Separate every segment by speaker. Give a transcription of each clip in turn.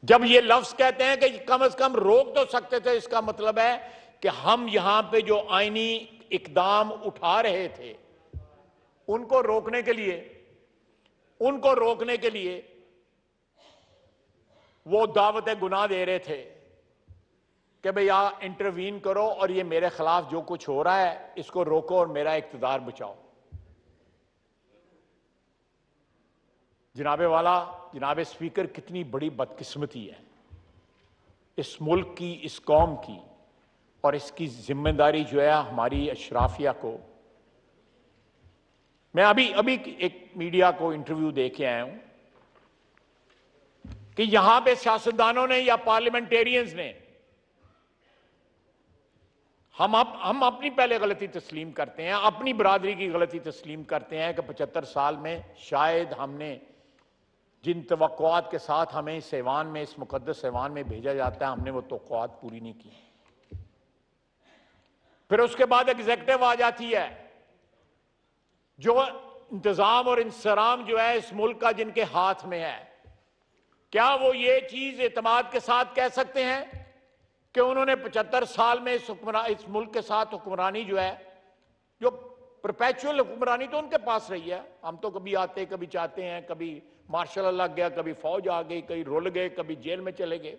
Speaker 1: जब ये लफ्ज कहते हैं कि कम से कम रोक तो सकते थे, इसका मतलब है कि हम यहां पे जो आईनी इकदाम उठा रहे थे उनको रोकने के लिए वो दावत गुनाह दे रहे थे कि भाई इंटरवीन करो और ये मेरे खिलाफ जो कुछ हो रहा है इसको रोको और मेरा इख्तिदार बचाओ। जनाबे वाला, जनाबे स्पीकर, कितनी बड़ी बदकिस्मती है इस मुल्क की, इस कौम की, और इसकी जिम्मेदारी जो है हमारी अशराफिया को। मैं अभी एक मीडिया को इंटरव्यू दे के आया हूं कि यहां पे सियासतदानों ने या पार्लियामेंटेरियंस ने, हम अपनी पहले गलती तस्लीम करते हैं, अपनी बरादरी की गलती तस्लीम करते हैं कि 75 साल में शायद हमने जिन तवक्कुआत के साथ हमें इस ऐवान में, इस मुकद्दस ऐवान में भेजा जाता है, हमने वो तवक्कुआत पूरी नहीं की। फिर उसके बाद एग्जीक्यूटिव आ जाती है जो इंतजाम और इंसराम जो है इस मुल्क का जिनके हाथ में है। क्या वो ये चीज एतमाद के साथ कह सकते हैं कि उन्होंने 75 साल में इस मुल्क के साथ हुक्मरानी जो है, जो परपेचुअल हुक्मरानी तो उनके पास रही है। हम तो कभी आते कभी चाहते हैं, कभी मार्शल लग गया, कभी फौज आ गई, कभी रुल गए, कभी जेल में चले गए,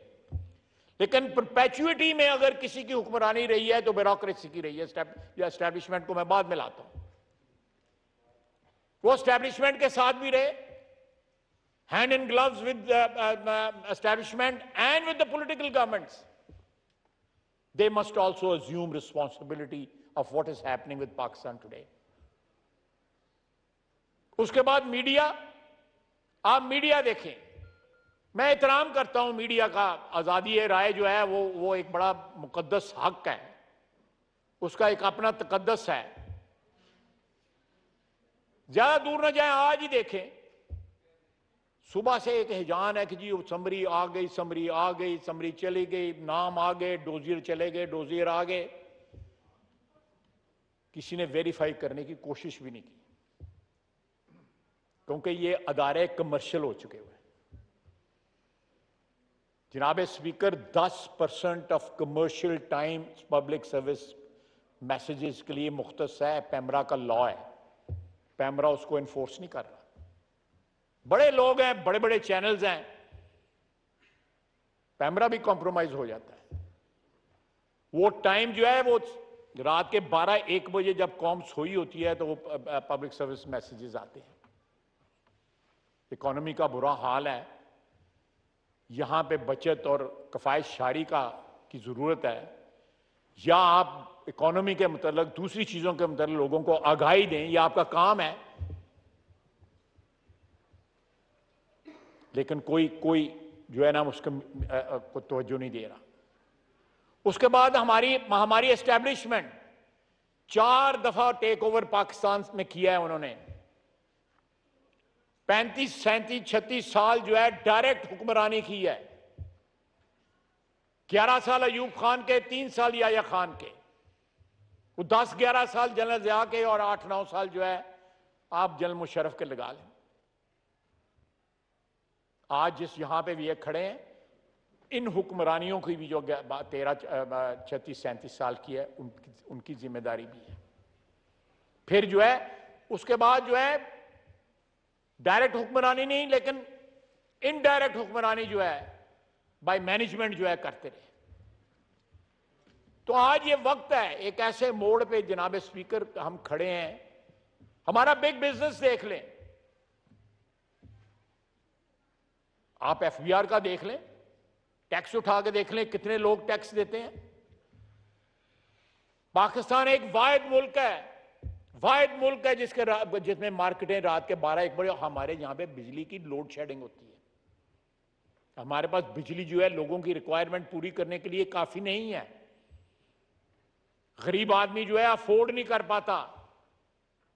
Speaker 1: लेकिन परपेचुइटी में अगर किसी की हुक्मरानी रही है तो ब्यूरोक्रेसी की रही है। या एस्टैब्लिशमेंट को मैं बाद में लाता हूं, वो एस्टैब्लिशमेंट के साथ भी रहे, hand in gloves with establishment and with the political governments. They must also assume responsibility of what is happening with Pakistan today. उसके बाद मीडिया, आप मीडिया देखें, मैं एहतराम करता हूं मीडिया का। आजादी राय जो है वो एक बड़ा मुकद्दस हक है, उसका एक अपना तकद्दस है। ज्यादा दूर न जाए, आज ही देखें, सुबह से एक हिजान है कि जी समरी आ गई, समरी आ गई, समरी चली गई, नाम आ गए, डोजियर चले गए, डोजियर आ गए। किसी ने वेरीफाई करने की कोशिश भी नहीं की, क्योंकि ये अदारे कमर्शियल हो चुके हुए। जनाब speaker, 10% of commercial time public service messages के लिए मुख्तस है। पैमरा का लॉ है, पैमरा उसको इन्फोर्स नहीं कर रहा। बड़े लोग हैं, बड़े बड़े चैनल्स हैं, पैमरा भी कॉम्प्रोमाइज हो जाता है। वो टाइम जो है वो रात के 12-1 बजे जब कौम सोई होती है तो वो पब्लिक सर्विस मैसेजेस आते हैं। इकोनॉमी का बुरा हाल है, यहां पे बचत और कफायश शारी की जरूरत है। या आप इकोनॉमी के मतलब दूसरी चीजों के मतलब लोगों को आगाही दें, यह आपका काम है, लेकिन कोई जो है ना उसको तवज्जो नहीं दे रहा। उसके बाद हमारी एस्टैब्लिशमेंट 4 दफा टेक ओवर पाकिस्तान में किया है उन्होंने। 35, 37, 36 साल जो है डायरेक्ट हुक्मरानी की है। 11 साल अयूब खान के, 3 साल याया खान के, वो 10-11 साल जनरल ज़िया के, और 8-9 साल जो है आप जनरल मुशर्रफ के लगा लें। आज जिस यहां पे भी ये खड़े हैं, इन हुक्मरानियों की भी जो 13, 36, 37 साल की है, उनकी जिम्मेदारी भी है। फिर जो है उसके बाद जो है डायरेक्ट हुक्मरानी नहीं, लेकिन इनडायरेक्ट हुक्मरानी जो है बाय मैनेजमेंट जो है करते रहे। तो आज ये वक्त है, एक ऐसे मोड़ पे जनाब स्पीकर हम खड़े हैं। हमारा बिग बिजनेस देख लें, आप एफबीआर का देख लें, टैक्स उठा के देख लें कितने लोग टैक्स देते हैं। पाकिस्तान एक वाहिद मुल्क है जिसमें मार्केटें रात के 12-1 बजे, हमारे यहां पे बिजली की लोड शेडिंग होती है। हमारे पास बिजली जो है लोगों की रिक्वायरमेंट पूरी करने के लिए काफी नहीं है। गरीब आदमी जो है अफोर्ड नहीं कर पाता।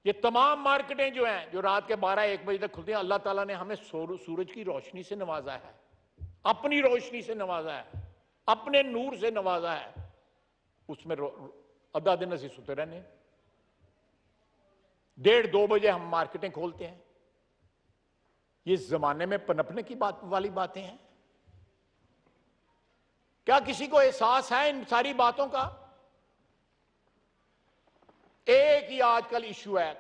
Speaker 1: ये तमाम मार्केटें जो हैं जो रात के 12-1 बजे तक खुलती हैं, अल्लाह ताला ने हमें सूरज की रोशनी से नवाजा है, अपनी रोशनी से नवाजा है, अपने नूर से नवाजा है। उसमें आधा दिन ऐसे सोते रहने, 1:30-2 बजे हम मार्केटें खोलते हैं। ये जमाने में पनपने की बात वाली बातें हैं। क्या किसी को एहसास है इन सारी बातों का? एक ही आजकल इश्यू है,